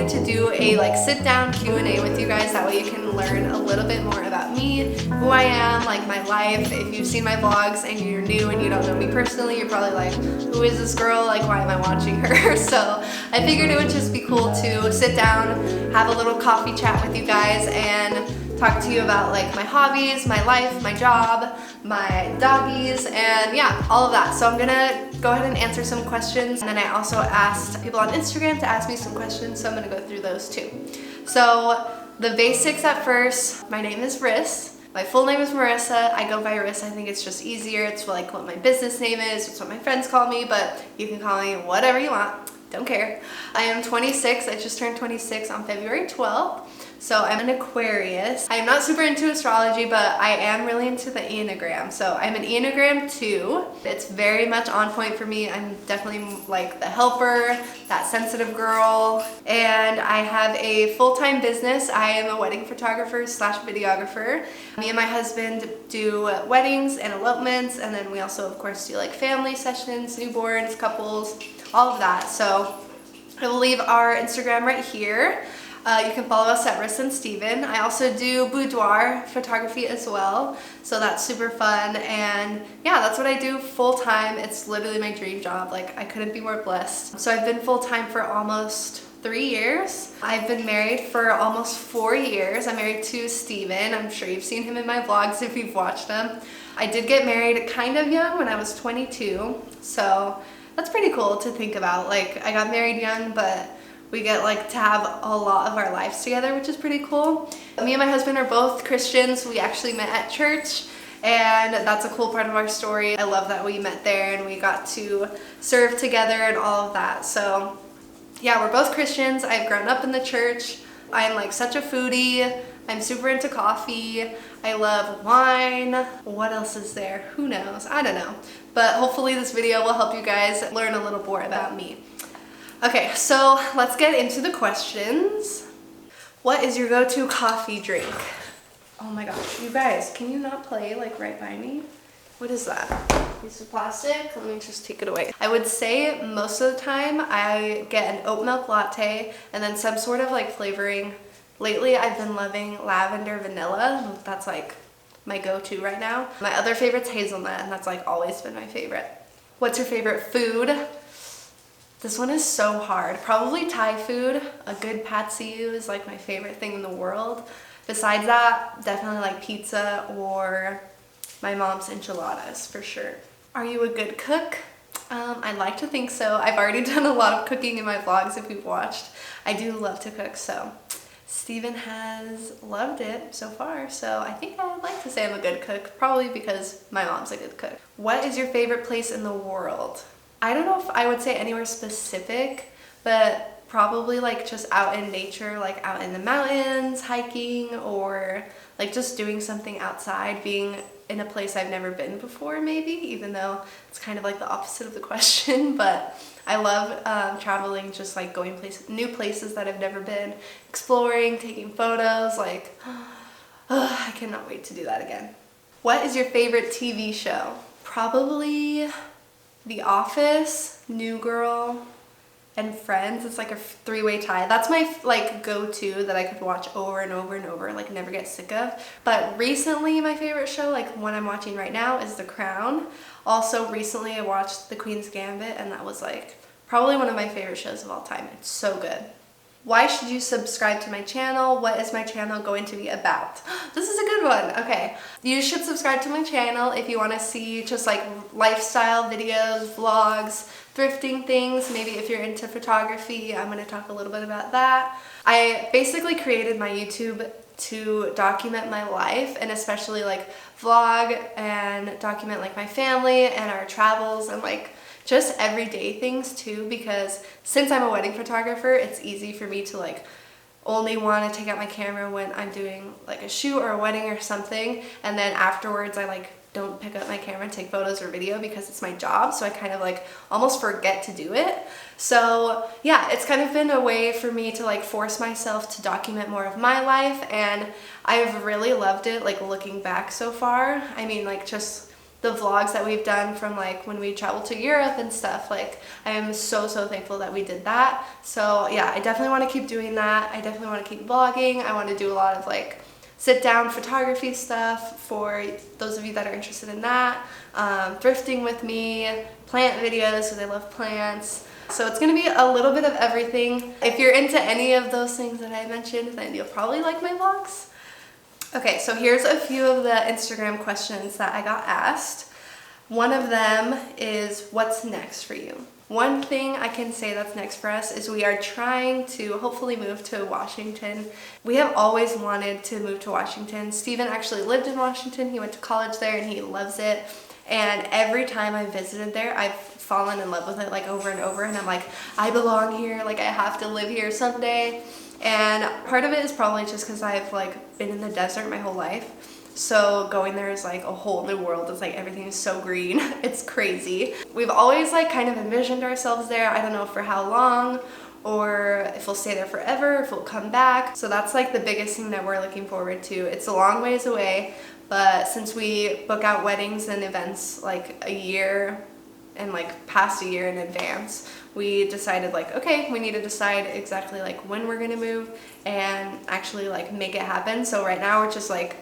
figured to do a like sit down Q&A with you guys. That way you can learn a little bit more about me, who I am, like my life. If you've seen my vlogs and you're new and you don't know me personally, you're probably like, who is this girl? Like, why am I watching her? So I figured it would just be cool to sit down, have a little coffee chat with you guys, and talk to you about like my hobbies, my life, my job, my doggies, and yeah, all of that. So I'm gonna go ahead and answer some questions, and then I also asked people on Instagram to ask me some questions, so I'm gonna go through those too. So the basics at first, my name is Riss. My full name is Marissa. I go by Riss. I think it's just easier. It's like what my business name is. It's what my friends call me, but you can call me whatever you want. Don't care. I am 26. I just turned 26 on February 12th. So I'm an Aquarius. I am not super into astrology, but I am really into the Enneagram. So I'm an Enneagram 2. It's very much on point for me. I'm definitely like the helper, that sensitive girl. And I have a full-time business. I am a wedding photographer slash videographer. Me and my husband do weddings and elopements, and then we also of course do like family sessions, newborns, couples, all of that. So I will leave our Instagram right here. You can follow us at Riss and Steven. I also do boudoir photography as well, so that's super fun. And yeah, that's what I do full time. It's literally my dream job. Like, I couldn't be more blessed. So I've been full time for almost 3 years. I've been married for almost 4 years. I'm married to Steven. I'm sure you've seen him in my vlogs if you've watched them. I did get married kind of young when I was 22, so that's pretty cool to think about. Like, I got married young, but we get like to have a lot of our lives together, which is pretty cool. Me and my husband are both Christians. We actually met at church, and that's a cool part of our story. I love that we met there and we got to serve together and all of that. So yeah, we're both Christians. I've grown up in the church. I'm like such a foodie. I'm super into coffee. I love wine. What else is there? Who knows? I don't know. But hopefully this video will help you guys learn a little more about me. Okay, so let's get into the questions. What is your go-to coffee drink? Oh my gosh, you guys, can you not play like right by me? What is that? Piece of plastic? Let me just take it away. I would say most of the time I get an oat milk latte and then some sort of like flavoring. Lately I've been loving lavender vanilla. That's like my go-to right now. My other favorite's hazelnut, and that's like always been my favorite. What's your favorite food? This one is so hard. Probably Thai food. A good pad see ew is like my favorite thing in the world. Besides that, definitely like pizza or my mom's enchiladas for sure. Are you a good cook? I'd like to think so. I've already done a lot of cooking in my vlogs if you've watched. I do love to cook, so Steven has loved it so far, so I think I would like to say I'm a good cook, probably because my mom's a good cook. What is your favorite place in the world? I don't know if I would say anywhere specific, but probably like just out in nature, like out in the mountains, hiking, or like just doing something outside, being in a place I've never been before maybe, even though it's kind of like the opposite of the question. But I love traveling, just like going new places that I've never been, exploring, taking photos, like I cannot wait to do that again. What is your favorite TV show? Probably The Office, New Girl, and Friends. It's like a three-way tie. That's my like go-to that I could watch over and over and over, like never get sick of. But recently my favorite show, like one I'm watching right now, is The Crown. Also recently I watched The Queen's Gambit, and that was like probably one of my favorite shows of all time. It's so good. Why should you subscribe to my channel? What is my channel going to be about? This is a good one. Okay. You should subscribe to my channel if you want to see just like lifestyle videos, vlogs, thrifting things. Maybe if you're into photography, I'm going to talk a little bit about that. I basically created my YouTube to document my life, and especially like vlog and document like my family and our travels and like just everyday things too, because since I'm a wedding photographer, it's easy for me to like only want to take out my camera when I'm doing like a shoot or a wedding or something, and then afterwards I like don't pick up my camera and take photos or video because it's my job, so I kind of like almost forget to do it. So yeah, it's kind of been a way for me to like force myself to document more of my life, and I've really loved it, like looking back so far. I mean, like just the vlogs that we've done from like when we traveled to Europe and stuff. Like I am so thankful that we did that. So yeah, I definitely want to keep doing that. I definitely want to keep vlogging. I want to do a lot of like sit down photography stuff for those of you that are interested in that. Thrifting with me, plant videos because I love plants. So it's going to be a little bit of everything. If you're into any of those things that I mentioned, then you'll probably like my vlogs. Okay, so here's a few of the Instagram questions that I got asked. One of them is, what's next for you? One thing I can say that's next for us is we are trying to hopefully move to Washington. We have always wanted to move to Washington. Steven actually lived in Washington. He went to college there and he loves it. And every time I visited there, I've fallen in love with it like over and over. And I'm like, I belong here. Like I have to live here someday. And part of it is probably just because I've like been in the desert my whole life. So going there is like a whole new world. It's like everything is so green. It's crazy. We've always like kind of envisioned ourselves there. I don't know for how long or if we'll stay there forever, if we'll come back. So that's like the biggest thing that we're looking forward to. It's a long ways away, but since we book out weddings and events like a year and like past a year in advance, we decided like, okay, we need to decide exactly like when we're gonna move and actually like make it happen. So right now we're just like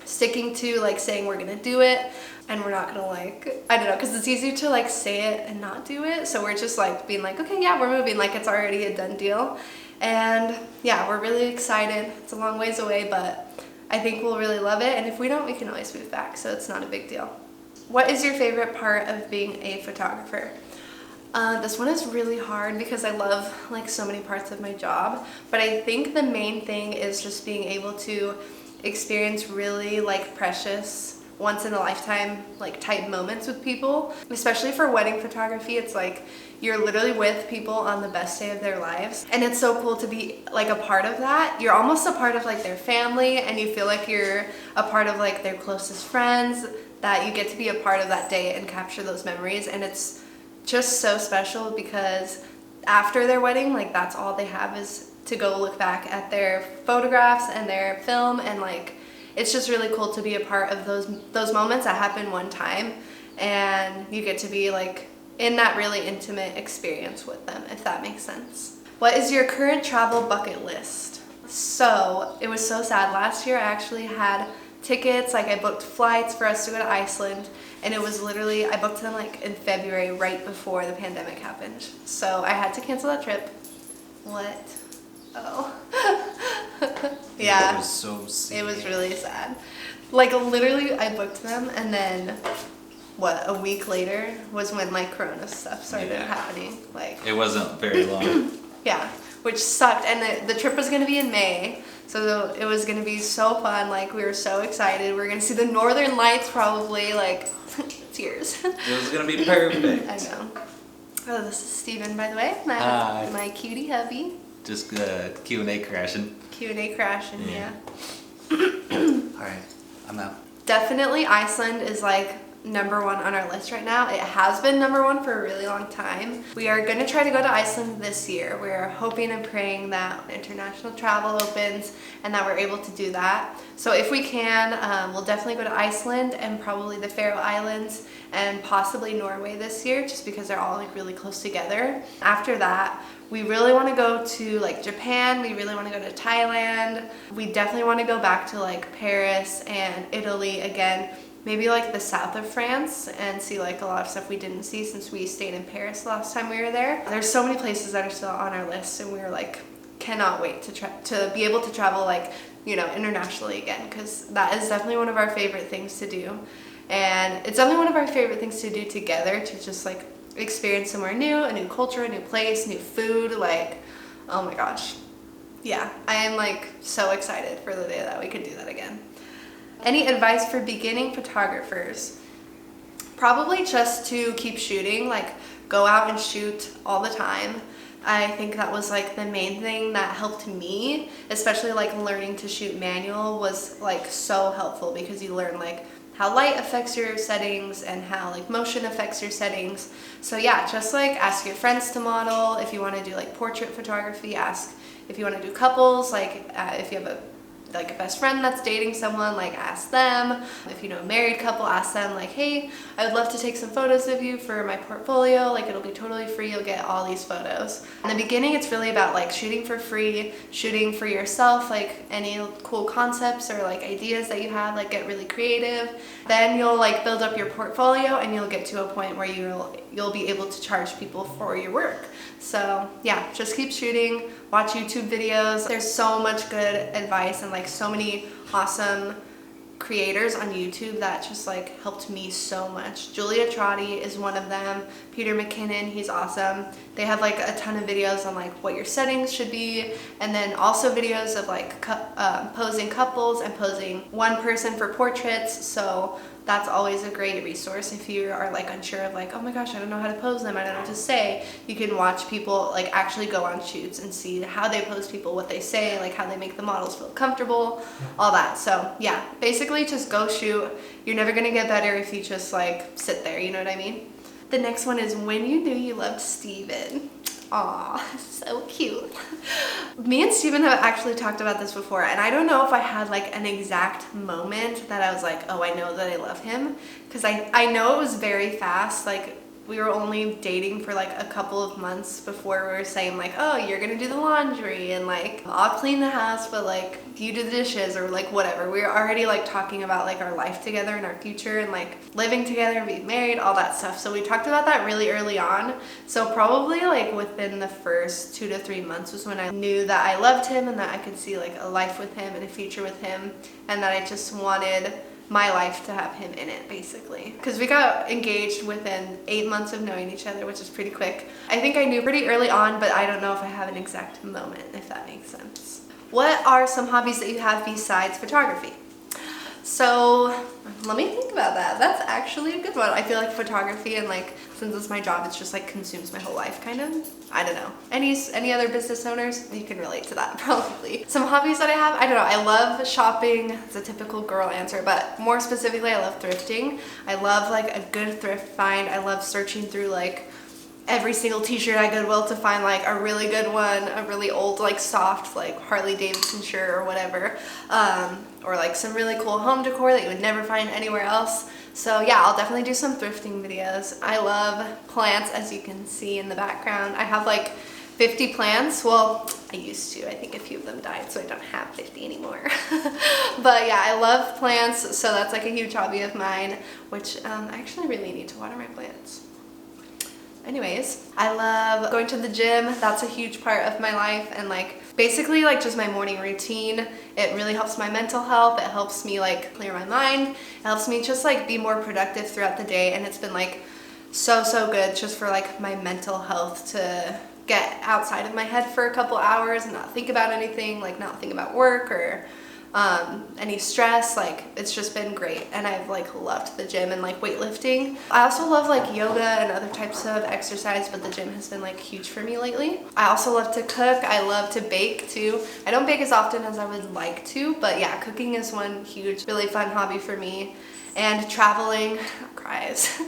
sticking to like saying we're gonna do it, and we're not gonna like, I don't know, because it's easy to like say it and not do it. So we're just like being like, okay, yeah, we're moving, like it's already a done deal. And yeah, we're really excited. It's a long ways away, but I think we'll really love it. And if we don't, we can always move back, so it's not a big deal. What is your favorite part of being a photographer? This one is really hard because I love like so many parts of my job, but I think the main thing is just being able to experience really like precious once in a lifetime like type moments with people. Especially for wedding photography, it's like you're literally with people on the best day of their lives, and it's so cool to be like a part of that. You're almost a part of like their family, and you feel like you're a part of like their closest friends, that you get to be a part of that day and capture those memories. And it's just so special because after their wedding, like that's all they have is to go look back at their photographs and their film, and like it's just really cool to be a part of those moments that happen one time, and you get to be like in that really intimate experience with them, if that makes sense. What is your current travel bucket list? So it was so sad. Last year I actually had tickets, like I booked flights for us to go to Iceland, and it was literally, I booked them like in February right before the pandemic happened. So I had to cancel that trip. What? Oh. Yeah. It was so sad. It was really sad. Like literally I booked them, and then what, a week later was when like Corona stuff started happening. Like it wasn't very long. Yeah, which sucked. And the trip was gonna be in May, so it was gonna be so fun. Like we were so excited. We were gonna see the Northern Lights probably, like tears. It was gonna be perfect. I know. Oh, this is Steven, by the way. My cutie hubby. Just Q&A crashing. Q&A crashing, yeah. Alright, I'm out. Definitely Iceland is like number one on our list right now. It has been number one for a really long time. We are going to try to go to Iceland this year. We're hoping and praying that international travel opens and that we're able to do that. So if we can, we'll definitely go to Iceland and probably the Faroe Islands and possibly Norway this year, just because they're all like really close together. After that, we really want to go to like Japan. We really want to go to Thailand. We definitely want to go back to like Paris and Italy again. Maybe like the south of France and see like a lot of stuff we didn't see since we stayed in Paris last time we were there. There's so many places that are still on our list, and we're like cannot wait to be able to travel like, you know, internationally again, because that is definitely one of our favorite things to do. And it's definitely one of our favorite things to do together, to just like experience somewhere new, a new culture, a new place, new food. Like, oh my gosh. Yeah, I am like so excited for the day that we could do that again. Any advice for beginning photographers? Probably just to keep shooting, like go out and shoot all the time. I think that was like the main thing that helped me, especially like learning to shoot manual was like so helpful, because you learn like how light affects your settings and how like motion affects your settings. So yeah, just like ask your friends to model. If you want to do like portrait photography, ask if you want to do couples, like if you have a like a best friend that's dating someone, like ask them. If you know a married couple, ask them like, hey, I would love to take some photos of you for my portfolio. Like it'll be totally free. You'll get all these photos. In the beginning, it's really about like shooting for free, shooting for yourself, like any cool concepts or like ideas that you have, like get really creative. Then you'll like build up your portfolio and you'll get to a point where you'll be able to charge people for your work. So yeah, just keep shooting, watch YouTube videos. There's so much good advice and like so many awesome creators on YouTube that just like helped me so much. Julia Trotty is one of them. Peter McKinnon, he's awesome. They have like a ton of videos on like what your settings should be, and then also videos of like posing couples and posing one person for portraits. So that's always a great resource if you are like unsure of like, oh my gosh, I don't know how to pose them, I don't know what to say. You can watch people like actually go on shoots and see how they pose people, what they say, like how they make the models feel comfortable, all that. So yeah, basically just go shoot. You're never gonna get better if you just like sit there, you know what I mean? The next one is when you knew you loved Steven. Aw, so cute. Me and Steven have actually talked about this before, and I don't know if I had like an exact moment that I was like, oh, I know that I love him, because I know it was very fast. Like we were only dating for like a couple of months before we were saying like, oh, you're gonna do the laundry and like I'll clean the house, but like you do the dishes or like whatever. We were already like talking about like our life together and our future and like living together, being married, all that stuff. So we talked about that really early on. So probably like within the first 2 to 3 months was when I knew that I loved him and that I could see like a life with him and a future with him, and that I just wanted my life to have him in it, basically. Because we got engaged within 8 months of knowing each other, which is pretty quick. I think I knew pretty early on, but I don't know if I have an exact moment, if that makes sense. What are some hobbies that you have besides photography? So let me think about that. That's actually a good one. I feel like photography, and like since it's my job, it's just like consumes my whole life kind of. I don't know. Any other business owners? You can relate to that probably. Some hobbies that I have, I don't know. I love shopping. It's a typical girl answer, but more specifically, I love thrifting. I love like a good thrift find. I love searching through like every single t-shirt at Goodwill to find like a really good one, a really old like soft like Harley Davidson shirt or whatever, or like some really cool home decor that you would never find anywhere else. So yeah, I'll definitely do some thrifting videos. I love plants, as you can see in the background. I have like 50 plants. Well, I used to. I think a few of them died, so I don't have 50 anymore. But yeah, I love plants, so that's like a huge hobby of mine, which I actually really need to water my plants. Anyways, I love going to the gym. That's a huge part of my life, and like basically like just my morning routine. It really helps my mental health. It helps me like clear my mind. It helps me just like be more productive throughout the day, and it's been like so good just for like my mental health to get outside of my head for a couple hours and not think about anything, like not think about work or any stress. Like it's just been great, and I've like loved the gym and like weightlifting. I also love like yoga and other types of exercise, but the gym has been like huge for me lately. I also love to cook. I love to bake too. I don't bake as often as I would like to, but yeah, cooking is one huge really fun hobby for me. And traveling, cries.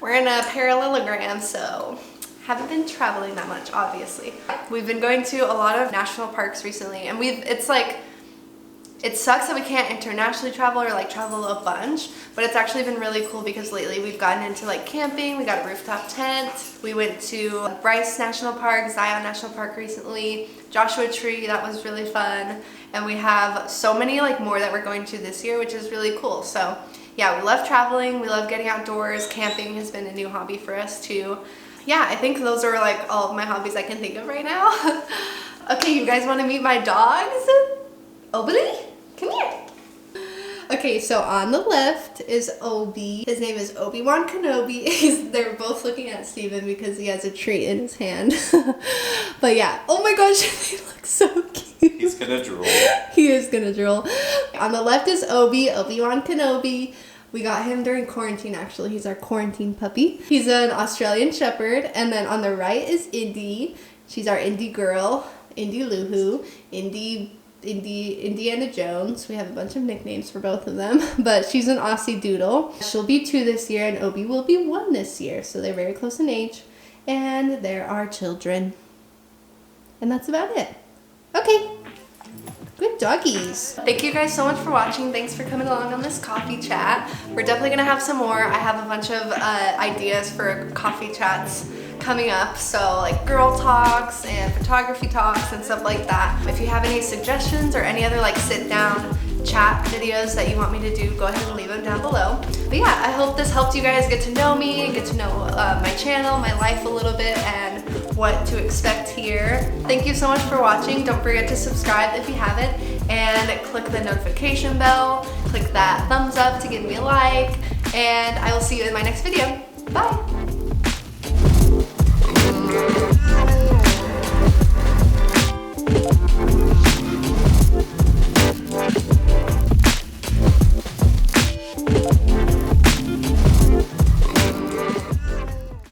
We're in a parallelogram, so haven't been traveling that much, obviously. We've been going to a lot of national parks recently, and it's like, it sucks that we can't internationally travel or like travel a bunch, but it's actually been really cool because lately we've gotten into like camping. We got a rooftop tent. We went to Bryce National Park, Zion National Park recently, Joshua Tree, that was really fun. And we have so many like more that we're going to this year, which is really cool. So yeah, we love traveling. We love getting outdoors. Camping has been a new hobby for us too. Yeah, I think those are like all of my hobbies I can think of right now. Okay, you guys want to meet my dogs? Obly? Come here. Okay, so on the left is Obi. His name is Obi-Wan Kenobi. They're both looking at Steven because he has a treat in his hand. But yeah, oh my gosh, they look so cute. He's gonna drool. He is gonna drool. On the left is Obi-Wan Kenobi. We got him during quarantine, actually. He's our quarantine puppy. He's an Australian Shepherd. And then on the right is Indy. She's our Indy girl. Indy Luhu. Indiana Jones. We have a bunch of nicknames for both of them, but she's an Aussie Doodle. She'll be 2 this year, and Obi will be 1 this year, so they're very close in age. And they're our children. And that's about it. Okay. Good doggies. Thank you guys so much for watching. Thanks for coming along on this coffee chat. We're definitely gonna have some more. I have a bunch of ideas for coffee chats coming up, so like girl talks and photography talks and stuff like that. If you have any suggestions or any other like sit down chat videos that you want me to do, go ahead and leave them down below. But yeah, I hope this helped you guys get to know me, get to know my channel, my life a little bit, and what to expect here. Thank you so much for watching. Don't forget to subscribe if you haven't, and click the notification bell, click that thumbs up to give me a like, and I will see you in my next video. Bye!